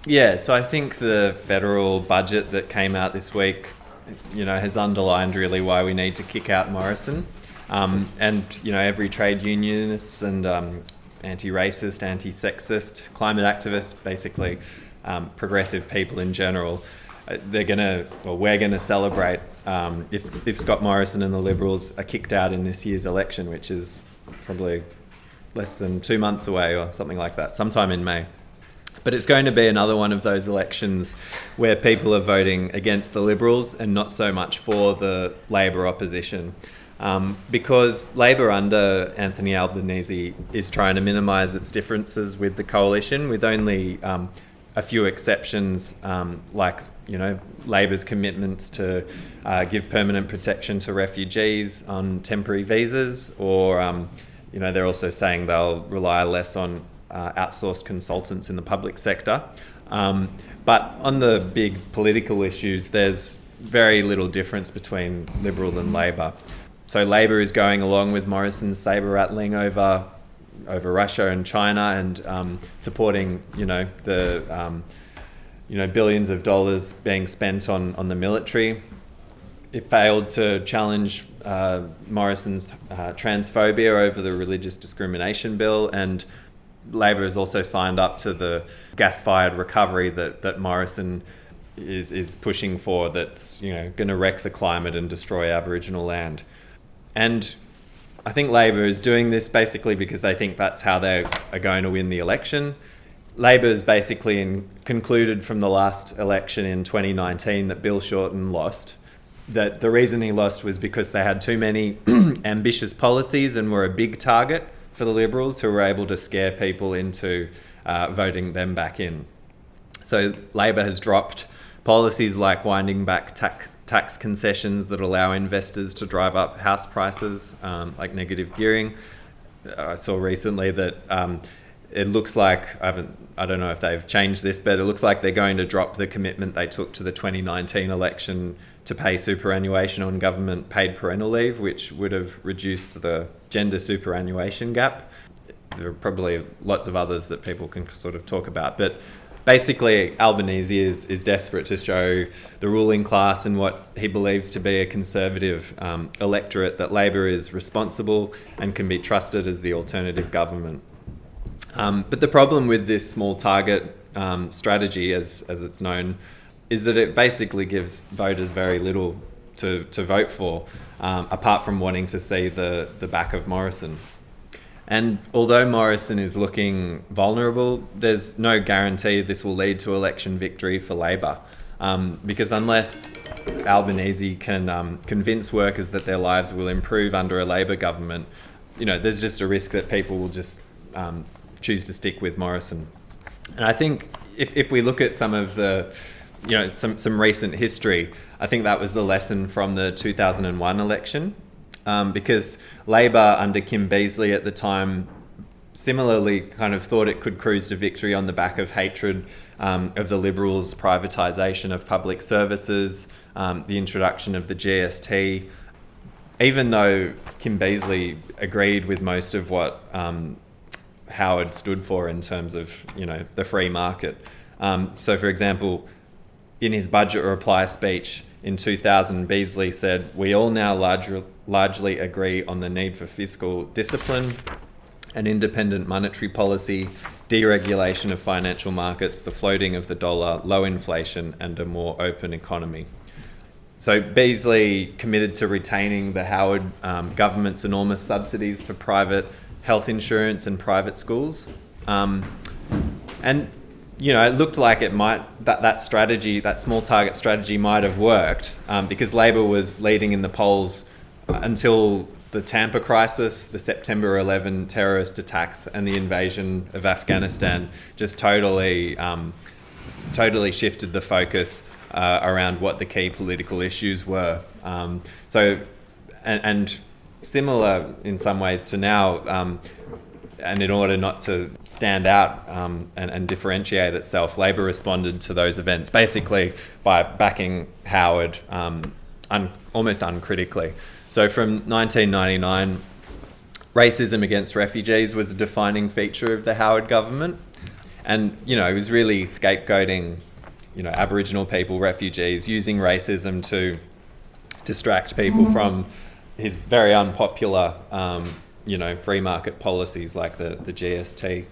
Yeah, so I think the federal budget that came out this week, has underlined really why we need to kick out Morrison. And, every trade unionist and anti-racist, anti-sexist, climate activist, basically progressive people in general, we're going to celebrate if Scott Morrison and the Liberals are kicked out in this year's election, which is probably less than 2 months away or something like that, sometime in May. But it's going to be another one of those elections where people are voting against the Liberals and not so much for the Labor opposition. Because Labor under Anthony Albanese is trying to minimise its differences with the coalition, with only a few exceptions, like Labor's commitments to give permanent protection to refugees on temporary visas, or they're also saying they'll rely less on outsourced consultants in the public sector. But on the big political issues, there's very little difference between Liberal and Labor. So Labor is going along with Morrison's sabre-rattling over Russia and China, and supporting the billions of dollars being spent on the military. It failed to challenge Morrison's transphobia over the religious discrimination bill, and Labor has also signed up to the gas-fired recovery that Morrison is pushing for, that's going to wreck the climate and destroy Aboriginal land. And I think Labor is doing this basically because they think that's how they are going to win the election. Labor has basically concluded from the last election in 2019 that Bill Shorten lost, that the reason he lost was because they had too many ambitious policies and were a big target for the Liberals, who were able to scare people into voting them back in. So Labor has dropped policies like winding back tax concessions that allow investors to drive up house prices, like negative gearing. I saw recently that it looks like, I don't know if they've changed this, but it looks like they're going to drop the commitment they took to the 2019 election to pay superannuation on government paid parental leave, which would have reduced the gender superannuation gap. There are probably lots of others that people can sort of talk about, but basically Albanese is desperate to show the ruling class and what he believes to be a conservative electorate that Labor is responsible and can be trusted as the alternative government. But the problem with this small target strategy, as it's known, is that it basically gives voters very little to vote for, apart from wanting to see the back of Morrison. And although Morrison is looking vulnerable, there's no guarantee this will lead to election victory for Labor, because unless Albanese can convince workers that their lives will improve under a Labor government, there's just a risk that people will just choose to stick with Morrison. And I think if we look at some of the some recent history, I think that was the lesson from the 2001 election, because Labor under Kim Beazley at the time similarly kind of thought it could cruise to victory on the back of hatred of the Liberals' privatisation of public services, the introduction of the GST. Even though Kim Beazley agreed with most of what Howard stood for in terms of the free market. So for example, in his budget reply speech in 2000, Beazley said, "We all now largely agree on the need for fiscal discipline, an independent monetary policy, deregulation of financial markets, the floating of the dollar, low inflation, and a more open economy." So Beazley committed to retaining the Howard government's enormous subsidies for private health insurance and private schools. And it looked like that strategy, that small target strategy might have worked, because Labor was leading in the polls until the Tampa crisis, the September 11 terrorist attacks, and the invasion of Afghanistan just totally shifted the focus around what the key political issues were. And similar in some ways to now, and in order not to stand out and differentiate itself, Labor responded to those events basically by backing Howard almost uncritically. So from 1999, racism against refugees was a defining feature of the Howard government. And, he was really scapegoating, Aboriginal people, refugees, using racism to distract people from his very unpopular, free market policies like the GST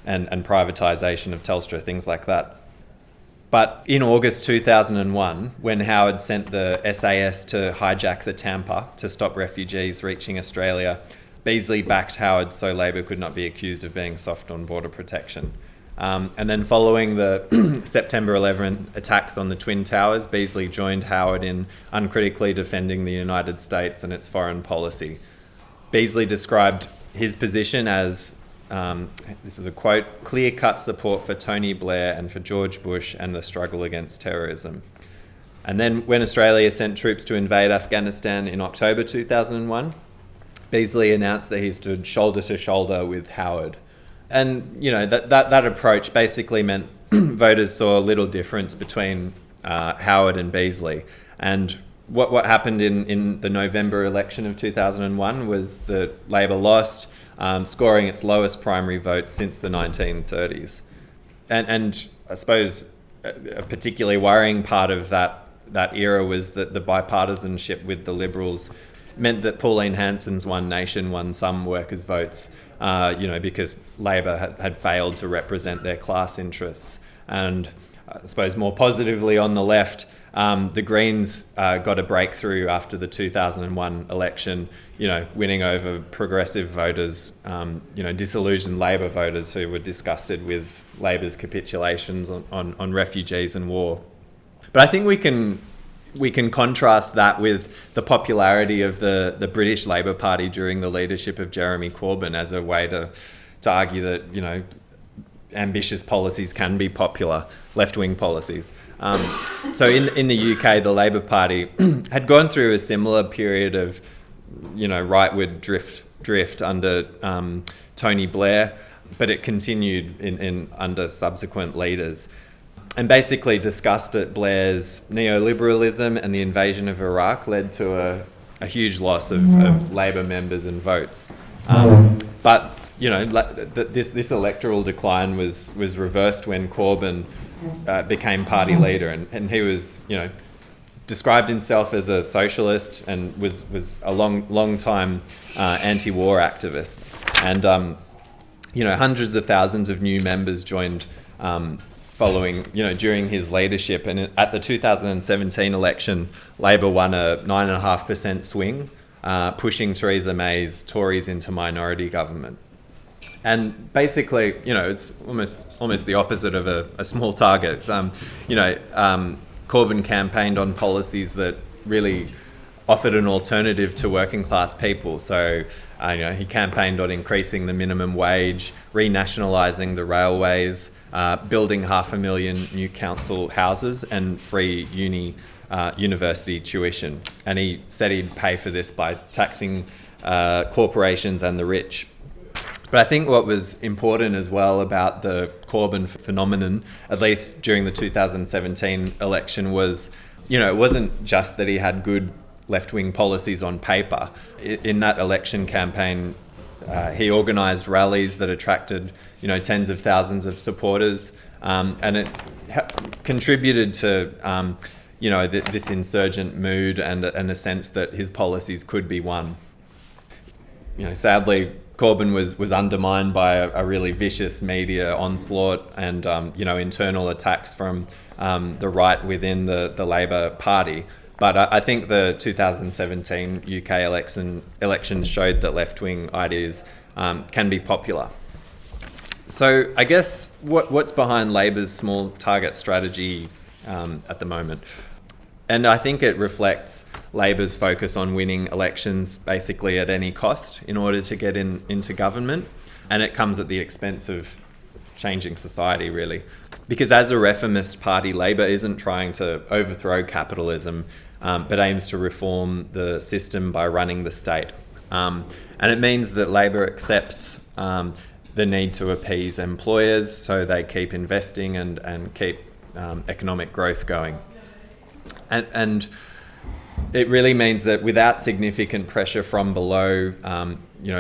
and privatisation of Telstra, things like that. But in August 2001, when Howard sent the SAS to hijack the Tampa to stop refugees reaching Australia, Beazley backed Howard so Labor could not be accused of being soft on border protection. And then following the September 11 attacks on the Twin Towers, Beazley joined Howard in uncritically defending the United States and its foreign policy. Beazley described his position as, this is a quote, clear-cut support for Tony Blair and for George Bush and the struggle against terrorism. And then when Australia sent troops to invade Afghanistan in October 2001, Beazley announced that he stood shoulder to shoulder with Howard. And, that approach basically meant voters saw little difference between Howard and Beazley. And what happened in the November election of 2001 was that Labor lost, scoring its lowest primary vote since the 1930s. And I suppose a particularly worrying part of that era was that the bipartisanship with the Liberals meant that Pauline Hanson's One Nation won some workers' votes, because Labor had failed to represent their class interests. And I suppose more positively on the left, the Greens got a breakthrough after the 2001 election, winning over progressive voters, disillusioned Labor voters who were disgusted with Labor's capitulations on refugees and war. But I think we can contrast that with the popularity of the British Labor Party during the leadership of Jeremy Corbyn as a way to argue that, ambitious policies can be popular, left-wing policies. So in the UK, the Labor Party had gone through a similar period of, rightward drift under Tony Blair, but it continued in under subsequent leaders. And basically discussed that Blair's neoliberalism and the invasion of Iraq led to a huge loss of Labor members and votes. But this electoral decline was reversed when Corbyn became party leader, and he was described himself as a socialist and was a long time anti-war activist, and hundreds of thousands of new members joined. Following, during his leadership. And at the 2017 election, Labor won a 9.5% swing, pushing Theresa May's Tories into minority government. And basically, it's almost the opposite of a small target. Corbyn campaigned on policies that really offered an alternative to working class people. So, he campaigned on increasing the minimum wage, renationalising the railways, building 500,000 new council houses and free university tuition. And he said he'd pay for this by taxing corporations and the rich. But I think what was important as well about the Corbyn phenomenon, at least during the 2017 election, was, it wasn't just that he had good left-wing policies on paper. In that election campaign, he organised rallies that attracted, tens of thousands of supporters, and it contributed to, this insurgent mood and a sense that his policies could be won. Sadly, Corbyn was undermined by a really vicious media onslaught and, internal attacks from the right within the Labor Party. But I think the 2017 UK elections showed that left-wing ideas can be popular. So I guess what's behind Labor's small target strategy at the moment? And I think it reflects Labor's focus on winning elections basically at any cost in order to get into government. And it comes at the expense of changing society, really. Because as a reformist party, Labor isn't trying to overthrow capitalism, but aims to reform the system by running the state. And it means that Labor accepts the need to appease employers so they keep investing and keep economic growth going. And it really means that without significant pressure from below,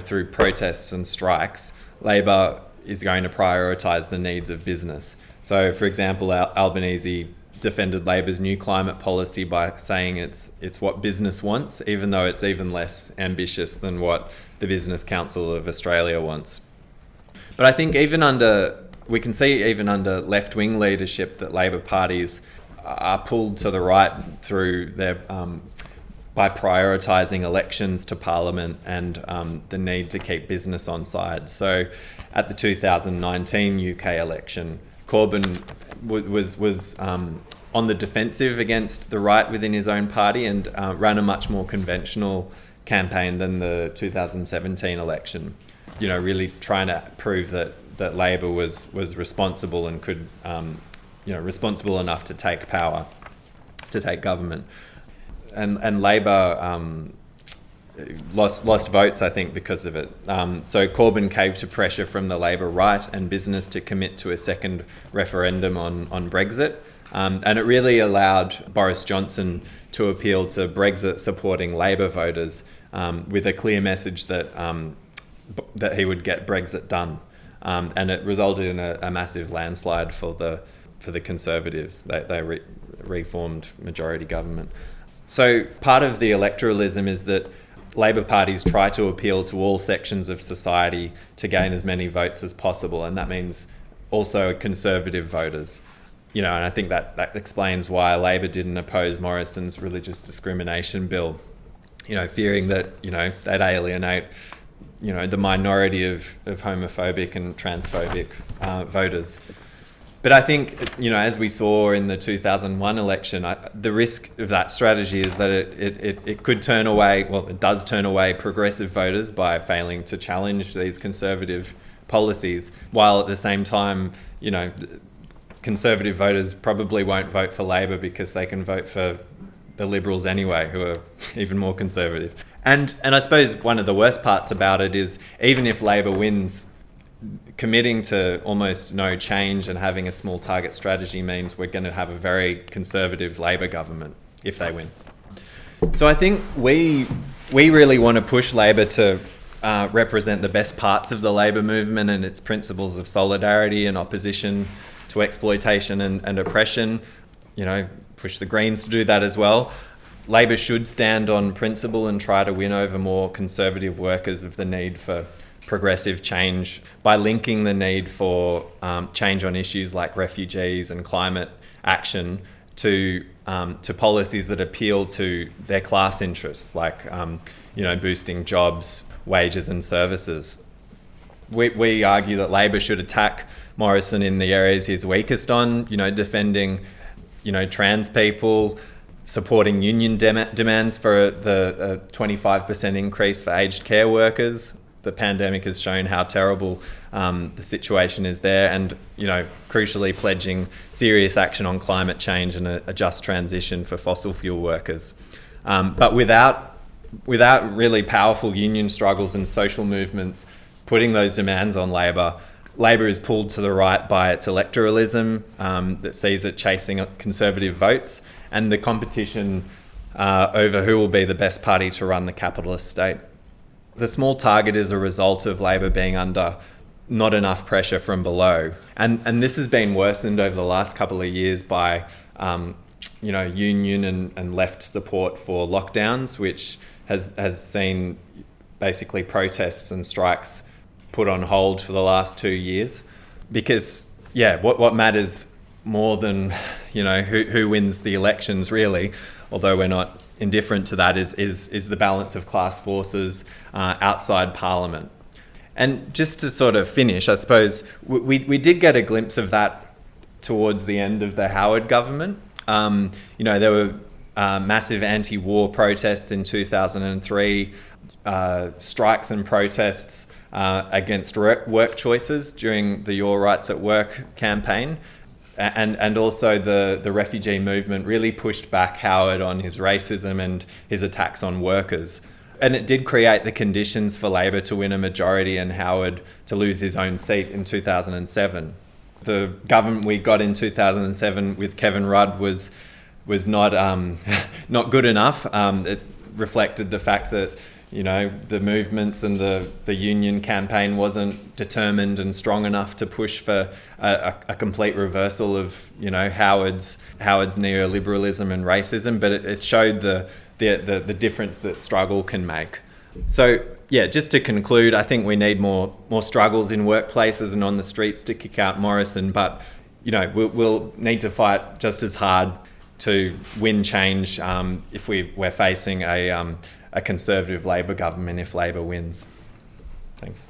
through protests and strikes, Labor is going to prioritise the needs of business. So, for example, Albanese defended Labor's new climate policy by saying it's what business wants, even though it's even less ambitious than what the Business Council of Australia wants. But I think we can see even under left-wing leadership that Labor parties are pulled to the right through their by prioritising elections to Parliament and the need to keep business on side. So at the 2019 UK election, Corbyn was on the defensive against the right within his own party and ran a much more conventional campaign than the 2017 election. Really trying to prove that Labor was responsible and could, responsible enough to take power, to take government. And Labor lost votes, I think, because of it. So Corbyn caved to pressure from the Labor right and business to commit to a second referendum on Brexit. And it really allowed Boris Johnson to appeal to Brexit-supporting Labor voters with a clear message that he would get Brexit done. And it resulted in a massive landslide for the Conservatives. They reformed majority government. So part of the electoralism is that Labor parties try to appeal to all sections of society to gain as many votes as possible, and that means also Conservative voters. And I think that explains why Labor didn't oppose Morrison's religious discrimination bill, fearing that, they'd alienate, the minority of homophobic and transphobic voters. But I think, as we saw in the 2001 election, the risk of that strategy is that it could turn away, it does turn away progressive voters by failing to challenge these conservative policies, while at the same time, conservative voters probably won't vote for Labor because they can vote for the Liberals anyway, who are even more conservative. And I suppose one of the worst parts about it is, even if Labor wins, committing to almost no change and having a small target strategy means we're going to have a very conservative Labor government if they win. So I think we really want to push Labor to represent the best parts of the Labor movement and its principles of solidarity and opposition to exploitation and oppression. Push the Greens to do that as well. Labor should stand on principle and try to win over more conservative workers of the need for progressive change by linking the need for change on issues like refugees and climate action to policies that appeal to their class interests, like boosting jobs, wages and services. We argue that Labor should attack Morrison in the areas he's weakest on, defending trans people, supporting union demands for the 25% increase for aged care workers. The pandemic has shown how terrible the situation is there, and crucially pledging serious action on climate change and a just transition for fossil fuel workers. But without really powerful union struggles and social movements putting those demands on Labor is pulled to the right by its electoralism that sees it chasing conservative votes and the competition over who will be the best party to run the capitalist state. The small target is a result of Labor being under not enough pressure from below. And this has been worsened over the last couple of years by union and left support for lockdowns, which has seen basically protests and strikes put on hold for the last 2 years. Because, what matters more than, who wins the elections really, although we're not indifferent to that, is the balance of class forces outside Parliament. And just to sort of finish, I suppose we did get a glimpse of that towards the end of the Howard government. There were massive anti-war protests in 2003, strikes and protests against work choices during the Your Rights at Work campaign. And also the refugee movement really pushed back Howard on his racism and his attacks on workers. And it did create the conditions for Labor to win a majority and Howard to lose his own seat in 2007. The government we got in 2007 with Kevin Rudd was not not good enough. It reflected the fact that the movements and the union campaign wasn't determined and strong enough to push for a complete reversal of Howard's neoliberalism and racism, but it showed the difference that struggle can make. So yeah, just to conclude, I think we need more struggles in workplaces and on the streets to kick out Morrison, but we'll need to fight just as hard to win change if we're facing a Conservative Labor government if Labor wins. Thanks.